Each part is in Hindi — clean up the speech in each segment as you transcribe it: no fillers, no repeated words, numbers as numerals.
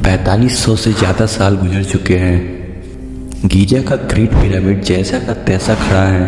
4500 से ज़्यादा साल गुजर चुके हैं। गीजा का ग्रेट पिरामिड जैसा का तैसा खड़ा है।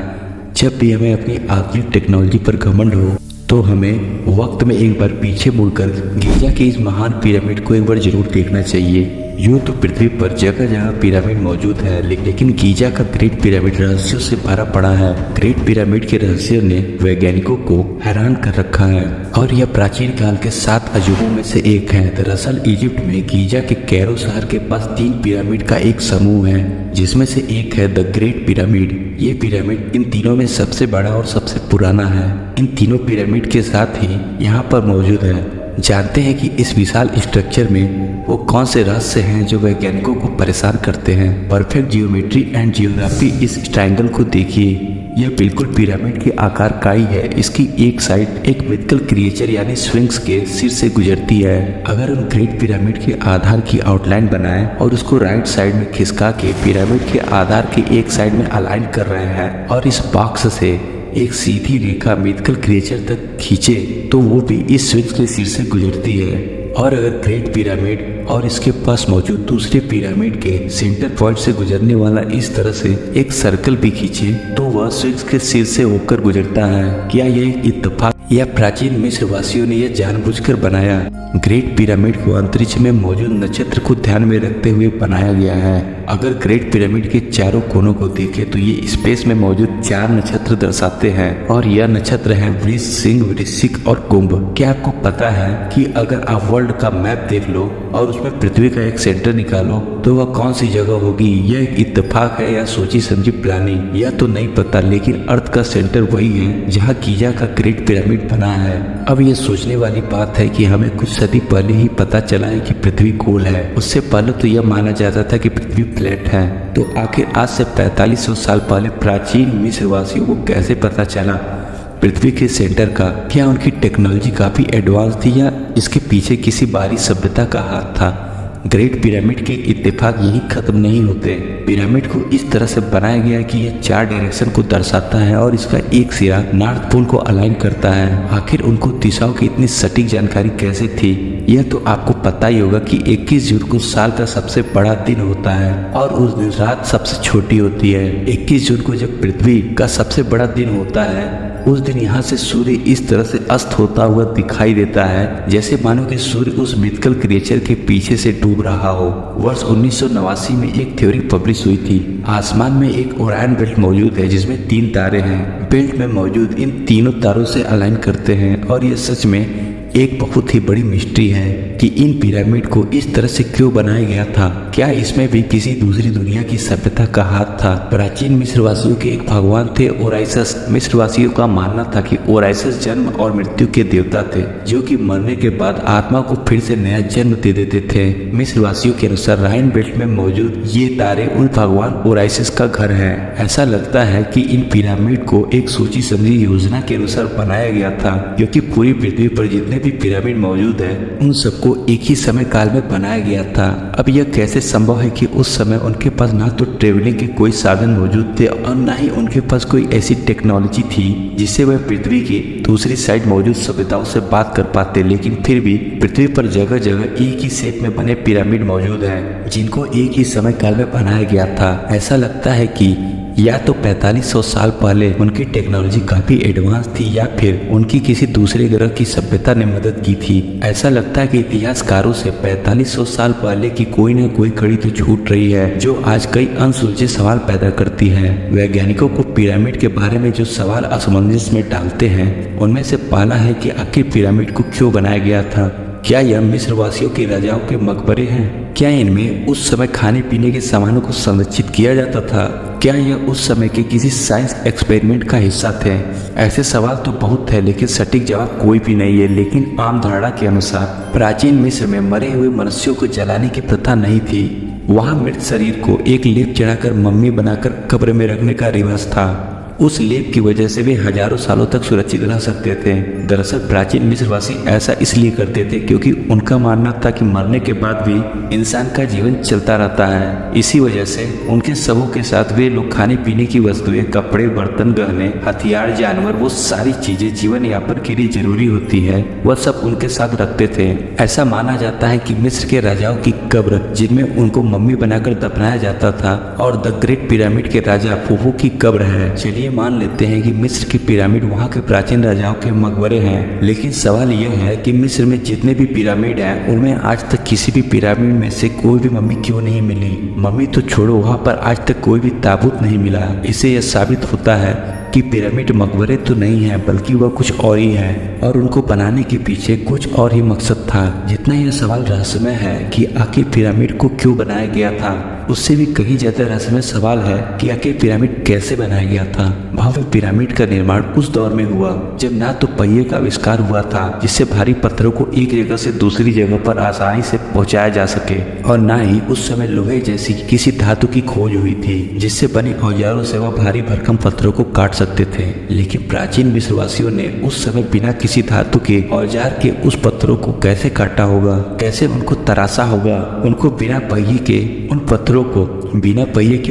जब भी हमें अपनी आधुनिक टेक्नोलॉजी पर घमंड हो तो हमें वक्त में एक बार पीछे मुड़कर गीजा के इस महान पिरामिड को एक बार जरूर देखना चाहिए। यूँ तो पृथ्वी पर जगह जगह पिरामिड मौजूद है, लेकिन गीजा का ग्रेट पिरामिड रहस्यों से भरा पड़ा है। ग्रेट पिरामिड के रहस्य ने वैज्ञानिकों को हैरान कर रखा है और यह प्राचीन काल के 7 अजूबों में से एक है। दरअसल इजिप्ट में गीजा के कैरो शहर के पास 3 पिरामिड का एक समूह है, जिसमें से एक है द ग्रेट पिरामिड। ये पिरामिड इन तीनों में सबसे बड़ा और सबसे पुराना है। इन तीनों पिरामिड के साथ ही यहाँ पर मौजूद है। जानते हैं कि इस विशाल स्ट्रक्चर में वो कौन से रहस्य हैं जो वैज्ञानिकों को परेशान करते हैं। Perfect geometry and geography. इस ट्रायंगल को देखिए, यह बिल्कुल पिरामिड के आकार का ही है। इसकी एक साइड एक मिथिकल क्रिएचर यानी स्फिंक्स के सिर से गुजरती है। अगर हम ग्रेट पिरामिड के आधार की आउटलाइन बनाएं और उसको राइट साइड में खिसका के पिरामिड के आधार के एक साइड में अलाइन कर रहे हैं और इस बॉक्स से एक सीधी रेखा मिथिकल क्रिएचर तक खींचे तो वो भी इस स्फिंक्स के सिर से गुजरती है। और अगर ग्रेट पिरामिड और इसके पास मौजूद दूसरे पिरामिड के सेंटर पॉइंट से गुजरने वाला इस तरह से एक सर्कल भी खींचे तो वह स्फिंक्स के सिर से होकर गुजरता है। क्या यह एक इत्तेफाक या प्राचीन मिस्र वासियों ने यह जानबूझकर बनाया? ग्रेट पिरामिड को अंतरिक्ष में मौजूद नक्षत्र को ध्यान में रखते हुए बनाया गया है। अगर ग्रेट पिरामिड के चारों कोनों को देखें तो ये स्पेस में मौजूद 4 नक्षत्र दर्शाते हैं और यह नक्षत्र है वृष, सिंह, वृश्चिक और कुंभ। क्या आपको पता है कि अगर आप वर्ल्ड का मैप देख लो और उसमें पृथ्वी का एक सेंटर निकालो तो वह कौन सी जगह होगी? यह एक इत्तेफाक है या सोची समझी प्लानिंग, यह तो नहीं पता, लेकिन अर्थ का सेंटर वही है जहाँ गीजा का ग्रेट पिरामिड बना है। अब यह सोचने वाली बात है कि हमें कुछ सदी पहले ही पता चला है कि पृथ्वी गोल है। उससे पहले तो यह माना जाता था कि पृथ्वी फ्लैट है। तो आखिर आज से 4500 साल पहले प्राचीन मिस्र वासियों को कैसे पता चला पृथ्वी के सेंटर का? क्या उनकी टेक्नोलॉजी काफी एडवांस थी या इसके पीछे किसी बाहरी सभ्यता का हाथ था? ग्रेट पिरामिड के इत्तेफाक यही खत्म नहीं होते। पिरामिड को इस तरह से बनाया गया कि यह 4 डायरेक्शन को दर्शाता है और इसका एक सिरा नॉर्थ पोल को अलाइन करता है। आखिर उनको दिशाओं की इतनी सटीक जानकारी कैसे थी? यह तो आपको पता ही होगा कि 21 जून को साल का सबसे बड़ा दिन होता है और उस दिन रात सबसे छोटी होती है। 21 जून को जब पृथ्वी का सबसे बड़ा दिन होता है उस दिन यहाँ से सूर्य इस तरह से अस्त होता हुआ दिखाई देता है जैसे मानो कि सूर्य उस मिथिकल क्रिएचर के पीछे से डूब रहा हो। वर्ष 1989 में एक थ्योरी पब्लिश हुई थी। आसमान में एक ओरायन बेल्ट मौजूद है जिसमें 3 तारे हैं। बेल्ट में मौजूद इन तीनों तारों से अलाइन करते हैं और यह सच में एक बहुत ही बड़ी मिस्ट्री है कि इन पिरामिड को इस तरह से क्यों बनाया गया था। क्या इसमें भी किसी दूसरी दुनिया की सभ्यता का हाथ था? प्राचीन मिस्रवासियों के एक भगवान थे ओराइसस। मिस्रवासियों का मानना था कि ओराइसस जन्म और मृत्यु के देवता थे जो कि मरने के बाद आत्मा को फिर से नया जन्म दे देते थे। मिस्रवासियों के अनुसार राइन बेल्ट में मौजूद ये तारे उन भगवान ओराइसस का घर है। ऐसा लगता है कि इन पिरामिड को एक सोची समझी योजना के अनुसार बनाया गया था, क्योंकि पूरी पृथ्वी पर जितने भी पिरामिड मौजूद है उन सबको एक ही समय काल में बनाया गया था। अब यह कैसे संभव है कि उस समय उनके पास ना तो ट्रेवलिंग के कोई साधन मौजूद थे और ना ही उनके पास कोई ऐसी टेक्नोलॉजी थी जिससे वह पृथ्वी की दूसरी साइड मौजूद सभ्यताओं से बात कर पाते, लेकिन फिर भी पृथ्वी पर जगह जगह एक ही शेप में बने पिरामिड मौजूद हैं जिनको एक ही समय काल में बनाया गया था। ऐसा लगता है कि या तो 4500 साल पहले उनकी टेक्नोलॉजी काफी एडवांस थी या फिर उनकी किसी दूसरे ग्रह की सभ्यता ने मदद की थी। ऐसा लगता है कि इतिहासकारों से 4500 साल पहले की कोई न कोई कड़ी तो छूट रही है जो आज कई अनसुलझे सवाल पैदा करती है। वैज्ञानिकों को पिरामिड के बारे में जो सवाल असमंजस में डालते हैं उनमें से पहला है कि आखिर पिरामिड को क्यों बनाया गया था? क्या यह मिस्र वासियों के राजाओं के मकबरे हैं? क्या इनमें उस समय खाने पीने के सामानों को संरक्षित किया जाता था? क्या यह उस समय के किसी साइंस एक्सपेरिमेंट का हिस्सा थे? ऐसे सवाल तो बहुत है लेकिन सटीक जवाब कोई भी नहीं है। लेकिन आम धारणा के अनुसार प्राचीन मिस्र में मरे हुए मनुष्यों को जलाने की प्रथा नहीं थी। वहाँ मृत शरीर को एक लेप चढ़ाकर मम्मी बनाकर कब्र में रखने का रिवाज था। उस लेप की वजह से वे हजारों सालों तक सुरक्षित रह सकते थे। दरअसल प्राचीन मिस्रवासी ऐसा इसलिए करते थे क्योंकि उनका मानना था कि मरने के बाद भी इंसान का जीवन चलता रहता है। इसी वजह से उनके शवों के साथ वे लोग खाने पीने की वस्तुएं, कपड़े, बर्तन, गहने, हथियार, जानवर, वो सारी चीजें जीवन यापन के लिए जरूरी होती है, वह सब उनके साथ रखते थे। ऐसा माना जाता है कि मिस्र के राजाओं की कब्र, जिनमें उनको मम्मी बनाकर दफनाया जाता था, और द ग्रेट पिरामिड के राजा फूफू की कब्र है। चलिए मान लेते हैं कि मिस्र की पिरामिड वहाँ के प्राचीन राजाओं के मकबरे हैं, लेकिन सवाल यह है कि मिस्र में जितने भी पिरामिड हैं उनमें आज तक किसी भी पिरामिड में से कोई भी मम्मी क्यों नहीं मिली। मम्मी तो छोड़ो, वहाँ पर आज तक कोई भी ताबूत नहीं मिला। इससे यह साबित होता है कि पिरामिड मकबरे तो नहीं है, बल्कि वह कुछ और ही है, और उनको बनाने के पीछे कुछ और ही मकसद था। जितना यह सवाल रहस्यमय है कि आखिर पिरामिड को क्यों बनाया गया था, उससे भी कहीं ज्यादा रहस्यमय सवाल है कि आखिर पिरामिड कैसे बनाया गया था। भव्य पिरामिड का निर्माण उस दौर में हुआ जब ना तो पहिए का आविष्कार हुआ था, जिससे भारी पत्थरों को एक जगह से दूसरी जगह पर आसानी से पहुंचाया जा सके, और ना ही उस समय लोहे जैसी किसी धातु की खोज हुई थी जिससे बने औजारों से वह भारी भरकम पत्थरों को काट सकते थे। लेकिन प्राचीन मिस्रवासियों ने उस समय बिना किसी धातु के औजार के उस पत्थरों को कैसे काटा होगा, कैसे उनको तराशा होगा। उनको बिना पहिए के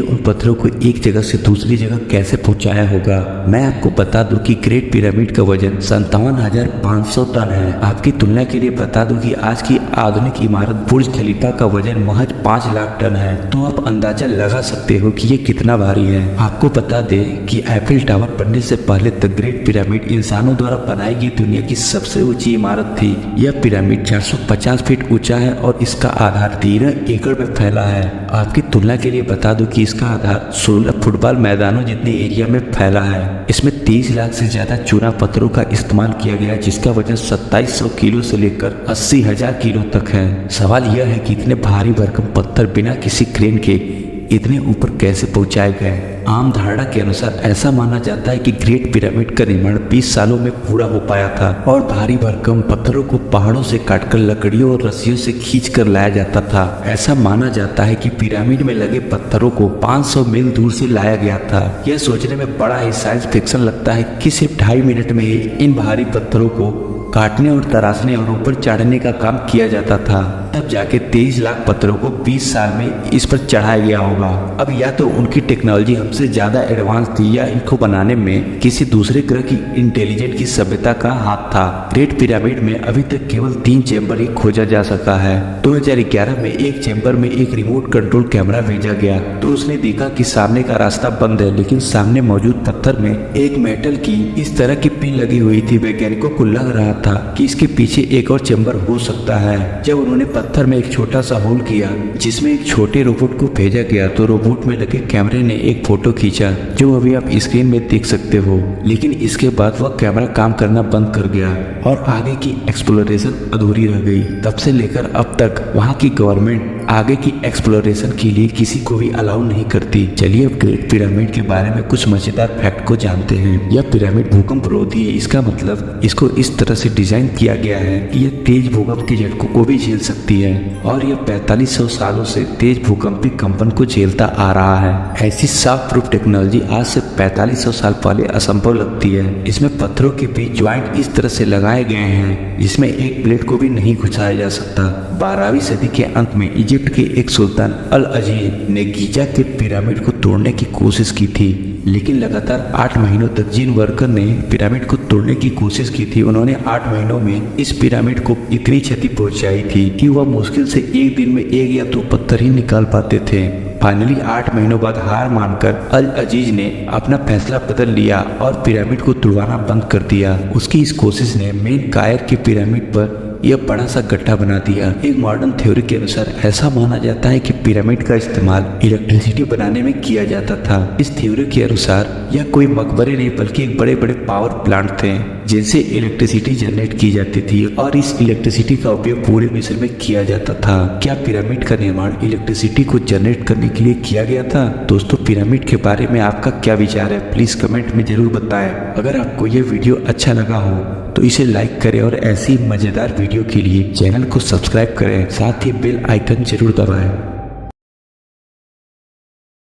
उन पत्थरों को एक जगह से दूसरी जगह कैसे पहुंचाया होगा। मैं आपको बता दूं कि ग्रेट पिरामिड का वजन 57,500 टन है। आपकी तुलना के लिए बता दूं कि आज की आधुनिक इमारत बुर्ज खलीफा का वजन महज 5 लाख टन है। तो आप अंदाजा लगा सकते हो कि ये कितना भारी है। आपको बता दें कि एफिल टावर बनने से पहले द ग्रेट पिरामिड इंसानों द्वारा बनाई गई दुनिया की सबसे ऊंची इमारत थी। यह पिरामिड 450 फीट ऊंचा है और इसका आधार 13 एकड़ में फैला है। आपकी तुलना के लिए बता दूं कि इसका आधार 16 फुटबॉल मैदानों जितने एरिया में फैला है। इसमें 30 लाख से ज्यादा चूना पत्थरों का इस्तेमाल किया गया, जिसका वजन 2700 किलो से लेकर 80,000 किलो तक है। सवाल यह है कि इतने भारी भरकम पत्थर बिना किसी क्रेन के इतने ऊपर कैसे पहुंचाए गए। आम धारणा के अनुसार ऐसा माना जाता है कि ग्रेट पिरामिड का निर्माण 20 सालों में पूरा हो पाया था, और भारी भरकम पत्थरों को पहाड़ों से काटकर लकड़ियों और रस्सियों से खींचकर लाया जाता था। ऐसा माना जाता है कि पिरामिड में लगे पत्थरों को 500 मील दूर से लाया गया था। यह सोचने में बड़ा ही साइंस फिक्शन लगता है कि सिर्फ 2.5 मिनट में ही इन भारी पत्थरों को काटने और तराशने और ऊपर चढ़ने का काम किया जाता था। तब जाके 23 लाख पत्थरों को 20 साल में इस पर चढ़ाया गया होगा। अब या तो उनकी टेक्नोलॉजी हमसे ज्यादा एडवांस थी, या इनको बनाने में किसी दूसरे ग्रह की इंटेलिजेंट की सभ्यता का हाथ था। ग्रेट पिरामिड में अभी तक केवल 3 चेंबर ही खोजा जा सका है। 2011 में एक चेंबर में एक रिमोट कंट्रोल कैमरा भेजा गया तो उसने देखा कि सामने का रास्ता बंद है, लेकिन सामने मौजूद पत्थर में एक मेटल की इस तरह की पिन लगी हुई थी। वैज्ञानिकों को लग रहा था कि इसके पीछे एक और चेंबर हो सकता है। जब उन्होंने पत्थर में एक छोटा सा होल किया जिसमें एक छोटे रोबोट को भेजा गया, तो रोबोट में लगे कैमरे ने एक फोटो खींचा जो अभी आप स्क्रीन में देख सकते हो। लेकिन इसके बाद वह कैमरा काम करना बंद कर गया और आगे की एक्सप्लोरेशन अधूरी रह गई। तब से लेकर अब तक वहाँ की गवर्नमेंट आगे की एक्सप्लोरेशन के लिए किसी को भी अलाउ नहीं करती। चलिए अब ग्रेट पिरामिड के बारे में कुछ मजेदार फैक्ट को जानते हैं। यह पिरामिड भूकंप रोधी है। इसका मतलब इसको इस तरह से डिजाइन किया गया है कि यह तेज भूकंप के झटकों को भी झेल सकती है, और यह 4500 सालों से तेज भूकंपी कंपन को झेलता आ रहा है। ऐसी साफ प्रूफ टेक्नोलॉजी आज से 4500 साल पहले असंभव लगती है। इसमें पत्थरों के बीच ज्वाइंट इस तरह से लगाए गए हैं जिसमें एक प्लेट को भी नहीं घुसाया जा सकता। 12वीं सदी के अंत में इजिप्ट के एक सुल्तान अल अजीज ने गीजा के पिरामिड को तोड़ने की कोशिश की थी, लेकिन लगातार 8 महीनों तक जिन वर्कर ने पिरामिड को तोड़ने की कोशिश की थी, उन्होंने 8 महीनों में इस पिरामिड को इतनी क्षति पहुंचाई थी कि वह मुश्किल से एक दिन में 1 या 2 पत्थर ही निकाल पाते थे। फाइनली 8 महीनों बाद हार मानकर अल अजीज ने अपना फैसला बदल लिया और पिरामिड को तुड़वाना बंद कर दिया। उसकी इस कोशिश ने मेन कायर के पिरामिड पर यह बड़ा सा गड्ढा बना दिया। एक मॉडर्न थ्योरी के अनुसार ऐसा माना जाता है कि पिरामिड का इस्तेमाल इलेक्ट्रिसिटी बनाने में किया जाता था। इस थ्योरी के अनुसार यह कोई मकबरे नहीं बल्कि एक बड़े बड़े पावर प्लांट थे जिनसे इलेक्ट्रिसिटी जनरेट की जाती थी, और इस इलेक्ट्रिसिटी का उपयोग पूरे मिस्र में किया जाता था। क्या पिरामिड का निर्माण इलेक्ट्रिसिटी को जनरेट करने के लिए किया गया था? दोस्तों, पिरामिड के बारे में आपका क्या विचार है, प्लीज कमेंट में जरूर बताएं। अगर आपको यह वीडियो अच्छा लगा हो तो इसे लाइक करें और ऐसी मजेदार वीडियो के लिए चैनल को सब्सक्राइब करें, साथ ही बेल आइकन जरूर दबाएं।